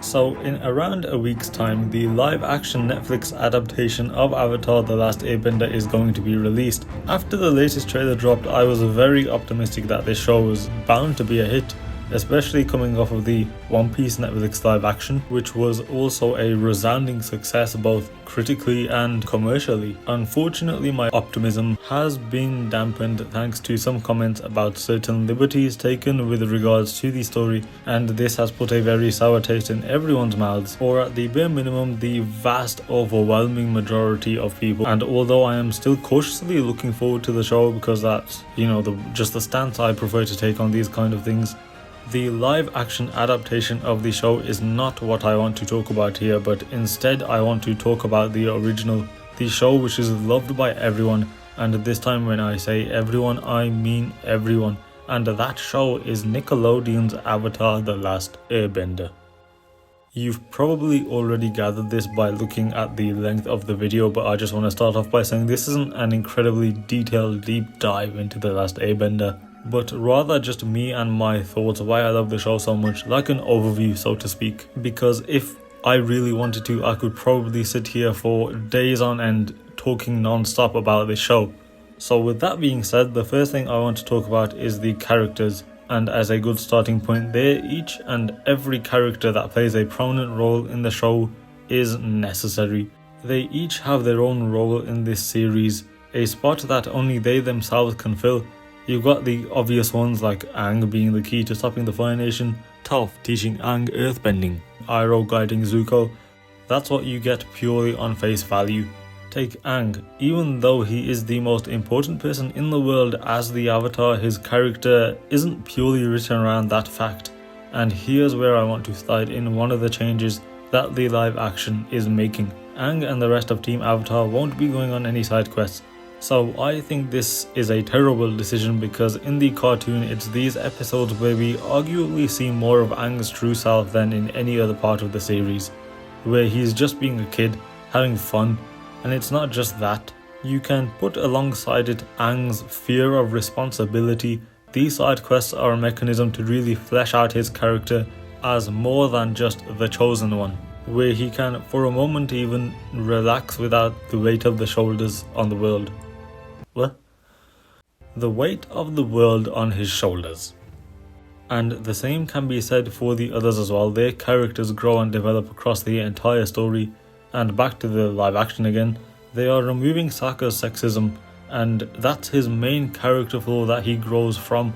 So in around a week's time, the live-action Netflix adaptation of Avatar The Last Airbender is going to be released. After the latest trailer dropped, I was very optimistic that this show was bound to be a hit, especially coming off of the One Piece Netflix live action, which was also a resounding success both critically and commercially. Unfortunately, my optimism has been dampened thanks to some comments about certain liberties taken with regards to the story, and this has put a very sour taste in everyone's mouths, or at the bare minimum the vast overwhelming majority of people. And although I am still cautiously looking forward to the show because that's, just the stance I prefer to take on these kind of things, the live action adaptation of the show is not what I want to talk about here, but instead I want to talk about the original, the show which is loved by everyone, and this time when I say everyone, I mean everyone, and that show is Nickelodeon's Avatar The Last Airbender. You've probably already gathered this by looking at the length of the video, but I just want to start off by saying this isn't an incredibly detailed deep dive into The Last Airbender, but rather just me and my thoughts why I love the show so much, like an overview so to speak, because if I really wanted to, I could probably sit here for days on end talking non-stop about this show. So with that being said, the first thing I want to talk about is the characters, and as a good starting point there, each and every character that plays a prominent role in the show is necessary. They each have their own role in this series, a spot that only they themselves can fill. You've got the obvious ones like Aang being the key to stopping the Fire Nation, Toph teaching Aang earthbending, Iroh guiding Zuko. That's what you get purely on face value. Take Aang. Even though he is the most important person in the world as the Avatar, his character isn't purely written around that fact. And here's where I want to slide in one of the changes that the live action is making. Aang and the rest of Team Avatar won't be going on any side quests. So I think this is a terrible decision because in the cartoon it's these episodes where we arguably see more of Aang's true self than in any other part of the series, where he's just being a kid, having fun, and it's not just that. You can put alongside it Aang's fear of responsibility. These side quests are a mechanism to really flesh out his character as more than just the chosen one, where he can for a moment even relax without the weight of the shoulders on the world. The weight of the world on his shoulders. And the same can be said for the others as well. Their characters grow and develop across the entire story. And back to the live action again, they are removing Sokka's sexism, and that's his main character flaw that he grows from.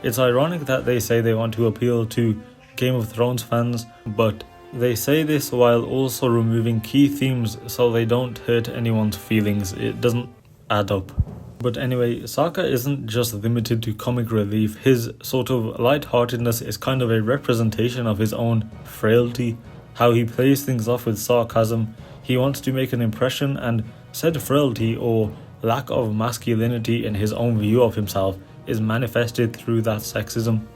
It's ironic that they say they want to appeal to Game of Thrones fans, but they say this while also removing key themes so they don't hurt anyone's feelings. It doesn't add up. But anyway, Sokka isn't just limited to comic relief. His sort of lightheartedness is kind of a representation of his own frailty, how he plays things off with sarcasm. He wants to make an impression, and said frailty or lack of masculinity in his own view of himself is manifested through that sexism.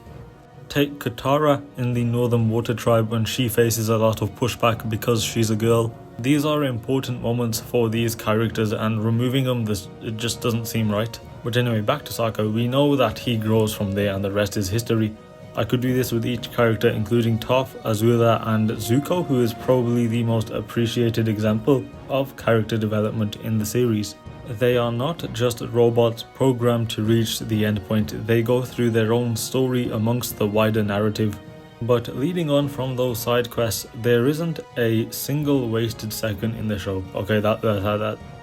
Take Katara in the Northern Water Tribe when she faces a lot of pushback because she's a girl. These are important moments for these characters, and removing them, it just doesn't seem right. But anyway, back to Sokka. We know that he grows from there and the rest is history. I could do this with each character, including Toph, Azula and Zuko, who is probably the most appreciated example of character development in the series. They are not just robots programmed to reach the endpoint, they go through their own story amongst the wider narrative. But leading on from those side quests, there isn't a single wasted second in the show. Okay,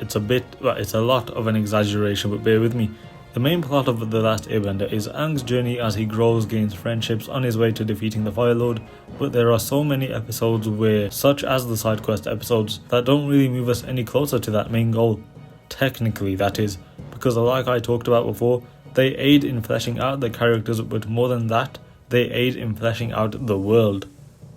it's a lot of an exaggeration, but bear with me. The main plot of The Last Airbender is Aang's journey as he grows, gains friendships on his way to defeating the Fire Lord, but there are so many episodes where, such as the side quest episodes, that don't really move us any closer to that main goal. Technically, that is, because like I talked about before, they aid in fleshing out the characters, but more than that, they aid in fleshing out the world.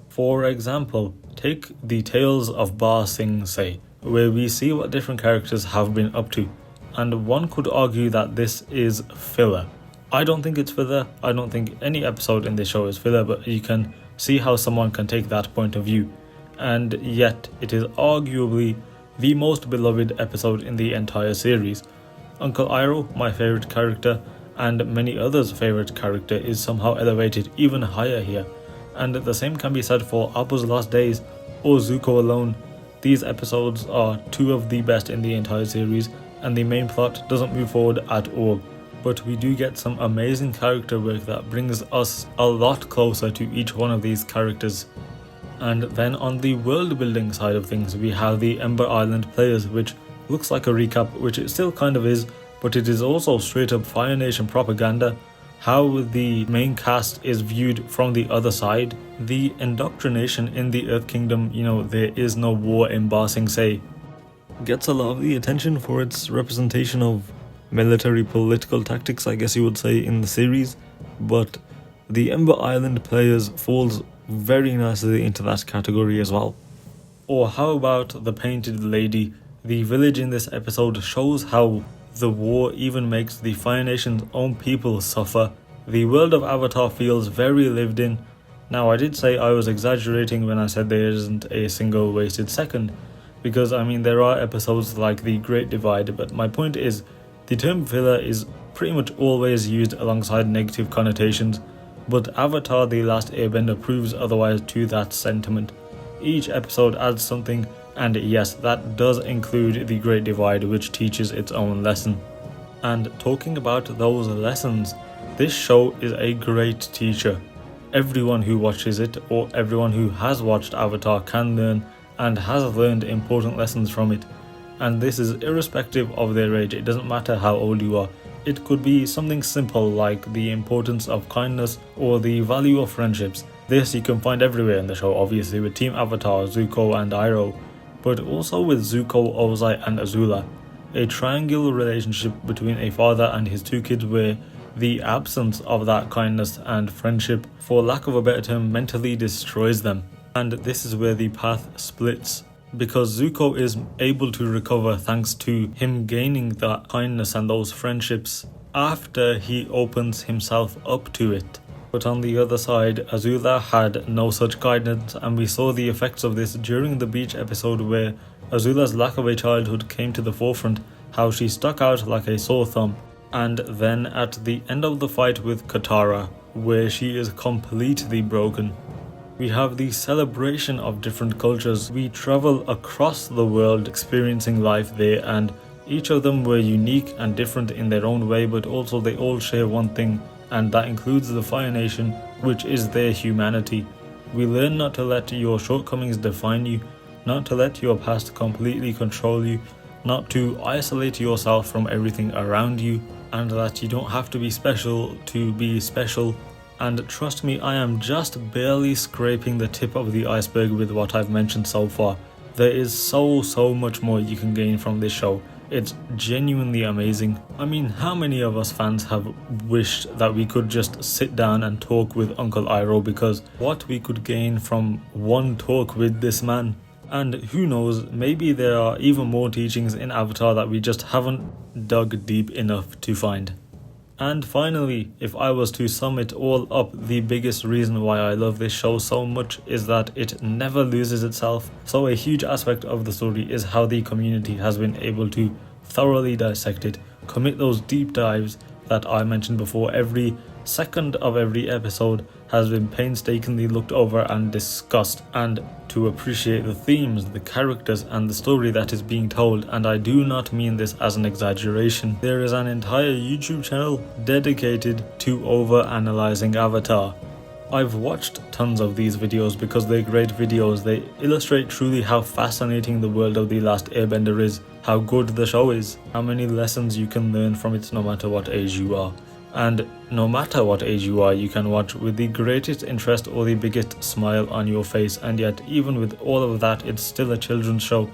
For example, take the Tales of Ba Sing Se, where we see what different characters have been up to, and one could argue that this is filler. I don't think it's filler. I don't think any episode in this show is filler, but you can see how someone can take that point of view, and yet it is arguably the most beloved episode in the entire series. Uncle Iroh, my favourite character, and many others' favourite character, is somehow elevated even higher here. and the same can be said for Appa's Last Days or Zuko Alone. These episodes are two of the best in the entire series, and the main plot doesn't move forward at all, but we do get some amazing character work that brings us a lot closer to each one of these characters. And then on the world building side of things, we have the Ember Island players, which looks like a recap, which it still kind of is, but it is also straight up Fire Nation propaganda. How the main cast is viewed from the other side, the indoctrination in the Earth Kingdom, there is no war in Ba Sing Se, gets a lot of the attention for its representation of military political tactics, I guess you would say, in the series, but the Ember Island players falls very nicely into that category as well. Or how about the Painted Lady? The village in this episode shows how the war even makes the Fire Nation's own people suffer. The world of Avatar feels very lived in. Now, I did say I was exaggerating when I said there isn't a single wasted second, because there are episodes like The Great Divide, but my point is the term filler is pretty much always used alongside negative connotations, but Avatar The Last Airbender proves otherwise to that sentiment. Each episode adds something, and yes, that does include The Great Divide, which teaches its own lesson. And talking about those lessons, this show is a great teacher. Everyone who watches it, or everyone who has watched Avatar, can learn and has learned important lessons from it. And this is irrespective of their age. It doesn't matter how old you are. It could be something simple like the importance of kindness or the value of friendships. This you can find everywhere in the show, obviously with Team Avatar, Zuko and Iroh, but also with Zuko, Ozai and Azula. A triangular relationship between a father and his two kids where the absence of that kindness and friendship, for lack of a better term, mentally destroys them. And this is where the path splits, because Zuko is able to recover thanks to him gaining that kindness and those friendships after he opens himself up to it. But on the other side, Azula had no such guidance, and we saw the effects of this during the beach episode where Azula's lack of a childhood came to the forefront, how she stuck out like a sore thumb. And then at the end of the fight with Katara, where she is completely broken. We have the celebration of different cultures. We travel across the world experiencing life there, and each of them were unique and different in their own way, but also they all share one thing, and that includes the Fire Nation, which is their humanity. We learn not to let your shortcomings define you, not to let your past completely control you, not to isolate yourself from everything around you, and that you don't have to be special to be special. And trust me, I am just barely scraping the tip of the iceberg with what I've mentioned so far. There is so much more you can gain from this show. It's genuinely amazing. How many of us fans have wished that we could just sit down and talk with Uncle Iroh, because what we could gain from one talk with this man. And who knows, maybe there are even more teachings in Avatar that we just haven't dug deep enough to find. And finally, if I was to sum it all up, the biggest reason why I love this show so much is that it never loses itself. So a huge aspect of the story is how the community has been able to thoroughly dissect it, commit those deep dives that I mentioned before. Every second of every episode has been painstakingly looked over and discussed, and to appreciate the themes, the characters and the story that is being told. And I do not mean this as an exaggeration. There is an entire YouTube channel dedicated to over-analyzing Avatar. I've watched tons of these videos because they're great videos. They illustrate truly how fascinating the world of The Last Airbender is, how good the show is, how many lessons you can learn from it no matter what age you are. And no matter what age you are, you can watch with the greatest interest or the biggest smile on your face, and yet even with all of that, it's still a children's show.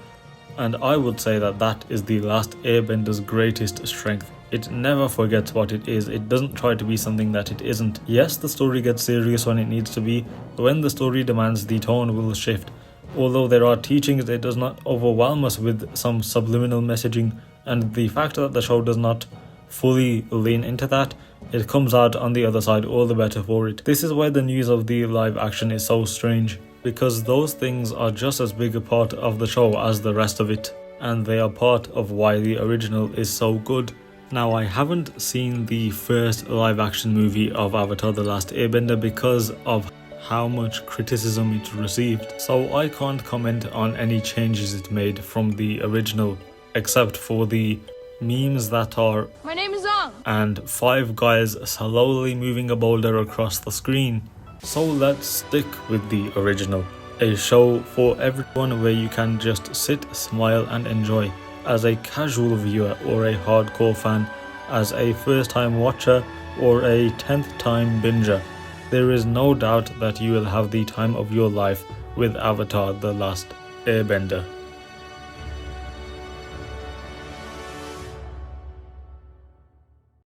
And I would say that that is The Last Airbender's greatest strength. It never forgets what it is. It doesn't try to be something that it isn't. Yes, the story gets serious when it needs to be. When the story demands, the tone will shift. Although there are teachings, it does not overwhelm us with some subliminal messaging, and the fact that the show does not fully lean into that, it comes out on the other side all the better for it. This is why the news of the live action is so strange, because those things are just as big a part of the show as the rest of it, and they are part of why the original is so good. Now, I haven't seen the first live action movie of Avatar The Last Airbender because of how much criticism it received, so I can't comment on any changes it made from the original, except for the memes that are "My name is Aang," and 5 guys slowly moving a boulder across the screen. So let's stick with the original, a show for everyone where you can just sit, smile and enjoy. As a casual viewer or a hardcore fan, as a first time watcher or a 10th time binger, there is no doubt that you will have the time of your life with Avatar: The Last Airbender.